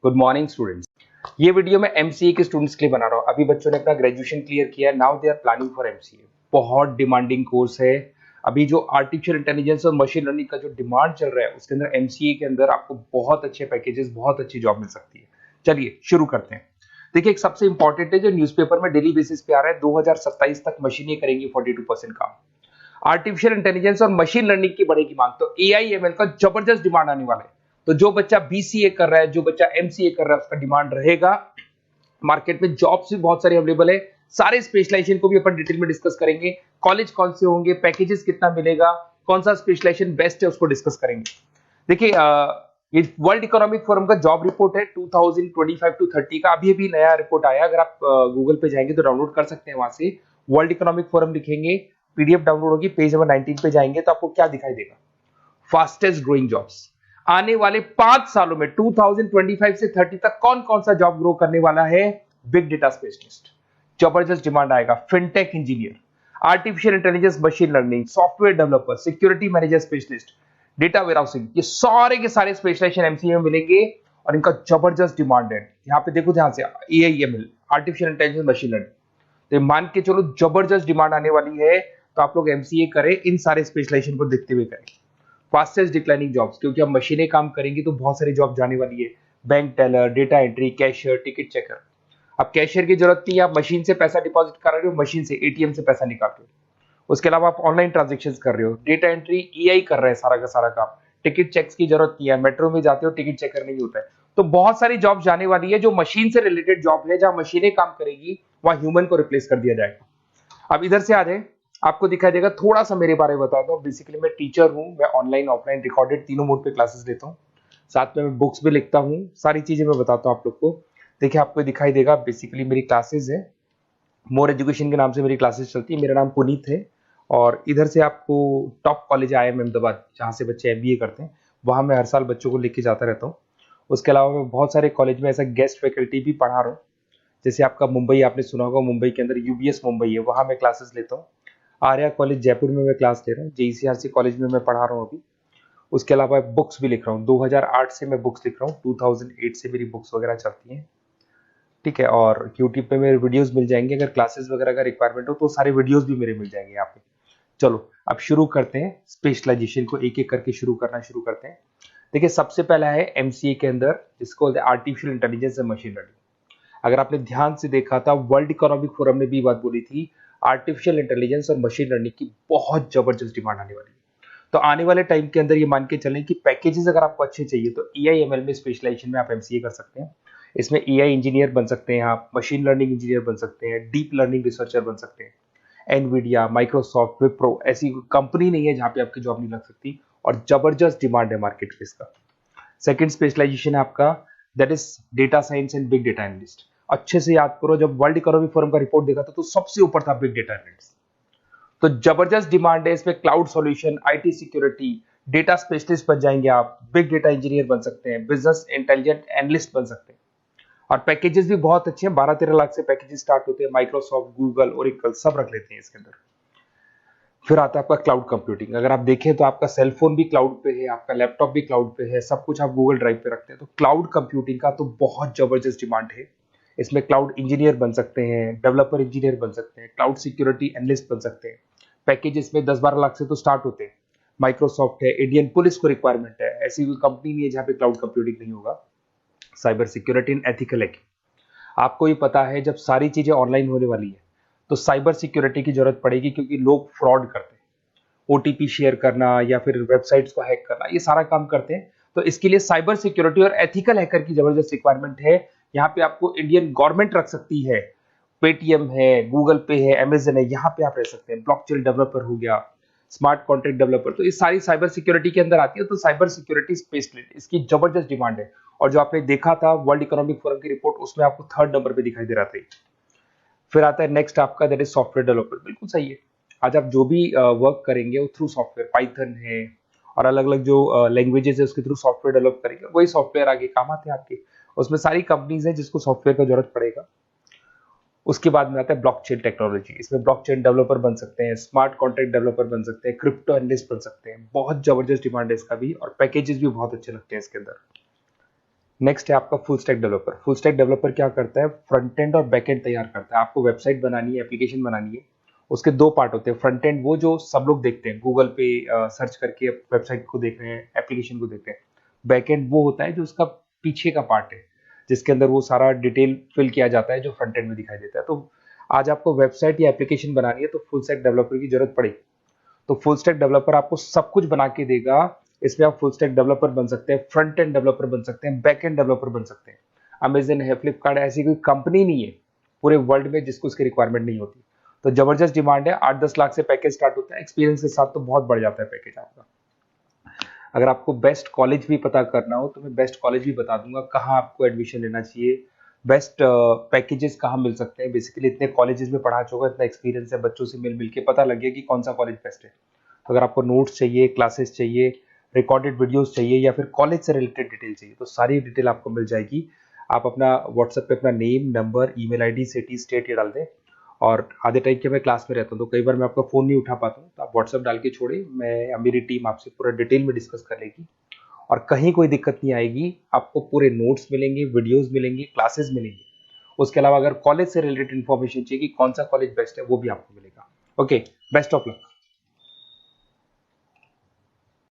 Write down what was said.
Good morning students. ये video मैं MCA के स्टूडेंट्स के लिए बना रहा हूँ। अभी बच्चों ने अपना ग्रेजुएशन क्लियर किया है, now they are planning for MCA. बहुत डिमांडिंग कोर्स है। अभी जो आर्टिफिशियल इंटेलिजेंस और मशीन लर्निंग का जो डिमांड चल रहा है उसके अंदर एमसीए के अंदर आपको बहुत अच्छे पैकेजेस, बहुत अच्छी जॉब मिल सकती है। चलिए शुरू करते हैं। देखिए, एक सबसे इंपॉर्टेंट है जो न्यूज़पेपर में डेली बेसिस पे आ रहा है, 2027 तक मशीनें करेंगी 42% काम। आर्टिफिशियल इंटेलिजेंस और मशीन लर्निंग की बढ़ेगी मांग, तो एआईएमएल का जबरदस्त डिमांड आने वाला है। तो जो बच्चा बीसीए कर रहा है, जो बच्चा एमसीए कर रहा है, उसका डिमांड रहेगा। मार्केट में जॉब्स भी बहुत सारे अवेलेबल है। सारे स्पेशलाइजेशन को भी अपन डिटेल में डिस्कस करेंगे। कॉलेज कौन से होंगे, पैकेजेस कितना मिलेगा, कौन सा स्पेशलाइजेशन बेस्ट है, उसको डिस्कस करेंगे। देखिए, ये वर्ल्ड इकोनॉमिक फोरम का जॉब रिपोर्ट है 2025 टू 30 का। अभी अभी नया रिपोर्ट आया, अगर आप गूगल पे जाएंगे तो डाउनलोड कर सकते हैं। वहां से वर्ल्ड इकोनॉमिक फोरम लिखेंगे, पीडीएफ डाउनलोड होगी, पेज नंबर 19 पे जाएंगे तो आपको क्या दिखाई देगा, फास्टेस्ट ग्रोइंग जॉब्स। आने वाले 5 सालों में 2025 से 30 तक कौन कौन सा जॉब ग्रो करने वाला है। बिग डेटा स्पेशलिस्ट, जबरदस्त डिमांड आएगा। Fintech engineer, artificial intelligence, machine learning, software developer, security manager specialist, data warehousing, ये सारे के सारे स्पेशलाइजेशन एमसीए में मिलेंगे और इनका जबरदस्त डिमांड है। यहाँ पे देखो, ध्यान से, AIML, artificial intelligence, machine learning, तो मान के चलो जबरदस्त डिमांड आने वाली है। तो आप लोग एमसीए करें, इन सारे स्पेशलाइजेशन को देखते हुए करें। फास्टेस्ट डिक्लाइनिंग जॉब्स, क्योंकि अब मशीनें काम करेंगी तो बहुत सारी जॉब जाने वाली है। Bank teller, data entry, cashier, ticket checker. अब कैशियर की जरूरत नहीं है, आप मशीन से पैसा डिपॉजिट कर रहे हो, मशीन से एटीएम से पैसा निकाल रहे हो। उसके अलावा आप ऑनलाइन ट्रांजेक्शन कर रहे हो। डेटा एंट्री एआई कर रहे हैं सारा का सारा काम। टिकट चेक्स की जरूरत नहीं है, मेट्रो में जाते हो टिकट चेकर नहीं होता है। तो बहुत सारी जॉब जाने वाली है जो मशीन से रिलेटेड जॉब है, जहां मशीनें काम करेगी वहां ह्यूमन को रिप्लेस कर दिया जाएगा। अब इधर से आ जाए, आपको दिखाई देगा। थोड़ा सा मेरे बारे में बता दो। बेसिकली मैं टीचर हूँ, मैं ऑनलाइन ऑफलाइन रिकॉर्डेड तीनों मोड पे क्लासेस लेता हूँ। साथ में मैं बुक्स भी लिखता हूँ, सारी चीजें मैं बताता हूँ आप लोग को। देखिए, आपको दिखाई देगा, बेसिकली मेरी क्लासेस है, मोर एजुकेशन के नाम से मेरी क्लासेस चलती है। मेरा नाम पुनीत है। और इधर से आपको टॉप कॉलेज आईआईएम अहमदाबाद, जहाँ से बच्चे एमबीए करते हैं, वहाँ मैं हर साल बच्चों को लेके जाता रहता हूँ। उसके अलावा मैं बहुत सारे कॉलेज में ऐसा गेस्ट फैकल्टी भी पढ़ा रहा हूँ। जैसे आपका मुंबई, आपने सुना होगा, मुंबई के अंदर यूबीएस मुंबई है, वहाँ मैं क्लासेस लेता हूँ। आर्या कॉलेज जयपुर में मैं क्लास ले रहा हूँ। जेईसीआरसी कॉलेज में मैं पढ़ा रहा हूँ अभी। उसके अलावा बुक्स भी लिख रहा हूँ। 2008 से मैं बुक्स लिख रहा हूँ, 2008 से मेरी बुक्स वगैरह चलती हैं। ठीक है, और यूट्यूब पे मेरे वीडियोस मिल जाएंगे। अगर क्लासेस वगैरह का रिक्वायरमेंट हो तो सारे वीडियोस भी मेरे मिल जाएंगे यहाँ पे। चलो अब शुरू करते हैं, स्पेशलाइजेशन को एक एक करके शुरू करते हैं। देखिए, सबसे पहला है एमसीए के अंदर, जिसको artificial intelligence and machine learning. अगर आपने ध्यान से देखा था, वर्ल्ड इकोनॉमिक फोरम ने भी बात बोली थी, आर्टिफिशियल इंटेलिजेंस और मशीन लर्निंग की बहुत जबरदस्त डिमांड आने वाली है। तो आने वाले टाइम के अंदर ये मान के चलें कि पैकेजेस अगर आपको अच्छे चाहिए तो एआईएमएल में स्पेशलाइजेशन में आप एमसीए कर सकते हैं। इसमें एआई इंजीनियर बन सकते हैं, आप मशीन लर्निंग इंजीनियर बन सकते हैं, डीप लर्निंग रिसर्चर बन सकते हैं। एनवीडिया, माइक्रोसॉफ्ट, विप्रो, ऐसी कंपनी नहीं है जहां पे आपकी जॉब नहीं लग सकती, और जबरदस्त डिमांड है मार्केट में इसका। सेकंड स्पेशलाइजेशन है आपका, that is data science and big data analyst. अच्छे से याद करो, जब वर्ल्ड इकोनॉमिक फोरम का रिपोर्ट देखा था तो सबसे ऊपर था बिग डेटा एनालिस्ट। तो जबरदस्त डिमांड है इसमें। Cloud solution, IT security, data specialist बन जाएंगे आप, बिग डेटा इंजीनियर बन सकते हैं, बिजनेस इंटेलिजेंट एनालिस्ट बन सकते हैं। और पैकेजेस भी बहुत अच्छे हैं, 12-13 लाख से पैकेजेस स्टार्ट होते हैं। माइक्रोसॉफ्ट, गूगल, ओरेकल सब रख लेते हैं इसके अंदर। फिर आता है आपका क्लाउड कंप्यूटिंग। अगर आप देखें तो आपका सेलफोन भी क्लाउड पे है, आपका लैपटॉप भी क्लाउड पे है, सब कुछ आप गूगल ड्राइव पे रखते हैं। तो क्लाउड कंप्यूटिंग का तो बहुत जबरदस्त डिमांड है। इसमें क्लाउड इंजीनियर बन सकते हैं, डेवलपर इंजीनियर बन सकते हैं, क्लाउड सिक्योरिटी एनालिस्ट बन सकते हैं। पैकेज इसमें 10-12 लाख से तो स्टार्ट होते हैं। माइक्रोसॉफ्ट है, इंडियन पुलिस को रिक्वायरमेंट है, ऐसी कोई कंपनी नहीं है जहां पे क्लाउड कंप्यूटिंग नहीं होगा। Cyber security and ethical hacking, आपको ही पता है जब सारी चीजें ऑनलाइन होने वाली है तो साइबर सिक्योरिटी की जरूरत पड़ेगी, क्योंकि लोग फ्रॉड करते हैं। ओटीपी शेयर करना या फिर वेबसाइट्स को हैक करना, ये सारा काम करते हैं। तो इसके लिए साइबर सिक्योरिटी और एथिकल हैकर की जबरदस्त रिक्वायरमेंट है। यहाँ पे आपको इंडियन गवर्नमेंट रख सकती है, पेटीएम है, गूगल पे है, अमेजन है, यहाँ पे आप रह सकते हैं। ब्लॉकचेन डेवलपर हो गया, स्मार्ट कॉन्ट्रैक्ट डेवलपर, तो ये सारी साइबर सिक्योरिटी के अंदर आती है। तो साइबर सिक्योरिटी स्पेशलिस्ट, इसकी जबरदस्त डिमांड है। और जो आपने देखा था वर्ल्ड इकोनॉमिक फोरम की रिपोर्ट, उसमें आपको 3rd नंबर पे दिखाई दे रहा था। फिर आता है नेक्स्ट आपका, दैट इज सॉफ्टवेयर डेवलपर। बिल्कुल सही है। आज आप जो भी वर्क करेंगे वो थ्रू सॉफ्टवेयर, पाइथन है और अलग अलग जो लैंग्वेजेस है उसके थ्रू सॉफ्टवेयर डेवलप करेंगे, वही सॉफ्टवेयर आगे काम आते हैं आपके। उसमें सारी कंपनीज है जिसको सॉफ्टवेयर का जरूरत पड़ेगा। उसके बाद में आता है ब्लॉकचेन टेक्नोलॉजी। इसमें ब्लॉकचेन डेवलपर बन सकते हैं, स्मार्ट कॉन्ट्रैक्ट डेवलपर बन सकते हैं, क्रिप्टो एनालिस्ट बन सकते हैं। बहुत जबरदस्त डिमांड है इसका भी, और पैकेजेस भी बहुत अच्छे लगते हैं इसके अंदर। नेक्स्ट है आपका full stack developer. Full stack developer क्या करता है, फ्रंट एंड और बैक एंड तैयार करता है। आपको वेबसाइट बनानी है, एप्लीकेशन बनानी है, उसके दो पार्ट होते हैं। फ्रंट एंड वो जो सब लोग देखते हैं, गूगल पे सर्च करके वेबसाइट को देख रहे हैं, एप्लीकेशन को देख रहे हैं। बैक एंड वो होता है जो उसका पीछे का पार्ट है, जिसके अंदर वो सारा डिटेल फिल किया जाता है जो फ्रंट एंड में दिखाई देता है। तो आज आपको वेबसाइट या एप्लीकेशन बनानी है तो फुल स्टैक डेवलपर की जरूरत पड़ेगी। तो फुल स्टैक डेवलपर आपको सब कुछ बना के देगा। इसमें आप फुल स्टैक डेवलपर बन सकते हैं, फ्रंट एंड डेवलपर बन सकते हैं, बैक एंड डेवलपर बन सकते हैं। अमेजन है, फ्लिपकार्ट, ऐसी कोई कंपनी नहीं है पूरे वर्ल्ड में जिसको उसकी रिक्वायरमेंट नहीं होती। तो जबरदस्त डिमांड है, 8-10 लाख से पैकेज स्टार्ट होता है। एक्सपीरियंस के साथ तो बहुत बढ़ जाता है पैकेज आपका। अगर आपको बेस्ट कॉलेज भी पता करना हो तो मैं बेस्ट कॉलेज भी बता दूंगा, कहाँ आपको एडमिशन लेना चाहिए, बेस्ट पैकेजेस कहाँ मिल सकते हैं। बेसिकली इतने कॉलेजेस में पढ़ा चुका, इतना एक्सपीरियंस है, बच्चों से मिल मिल के पता लग गया कि कौन सा कॉलेज बेस्ट है। अगर आपको नोट्स चाहिए, क्लासेस चाहिए, रिकॉर्डेड वीडियोस चाहिए, या फिर कॉलेज से रिलेटेड डिटेल चाहिए, तो सारी डिटेल आपको मिल जाएगी। आप अपना व्हाट्सएप पे अपना name, number, email ID, city, state ये डाल दें। और आधे टाइम के मैं क्लास में रहता हूँ तो कई बार मैं आपका फ़ोन नहीं उठा पाता हूँ, तो आप व्हाट्सएप डाल के छोड़े, मैं या मेरी टीम आपसे पूरा डिटेल में डिस्कस कर लेगी। और कहीं कोई दिक्कत नहीं आएगी। आपको पूरे नोट्स मिलेंगे, वीडियोस मिलेंगे, क्लासेस मिलेंगे। उसके अलावा अगर कॉलेज से रिलेटेड इन्फॉर्मेशन चाहिए कि कौन सा कॉलेज बेस्ट है, वो भी आपको मिलेगा। Okay, best of luck.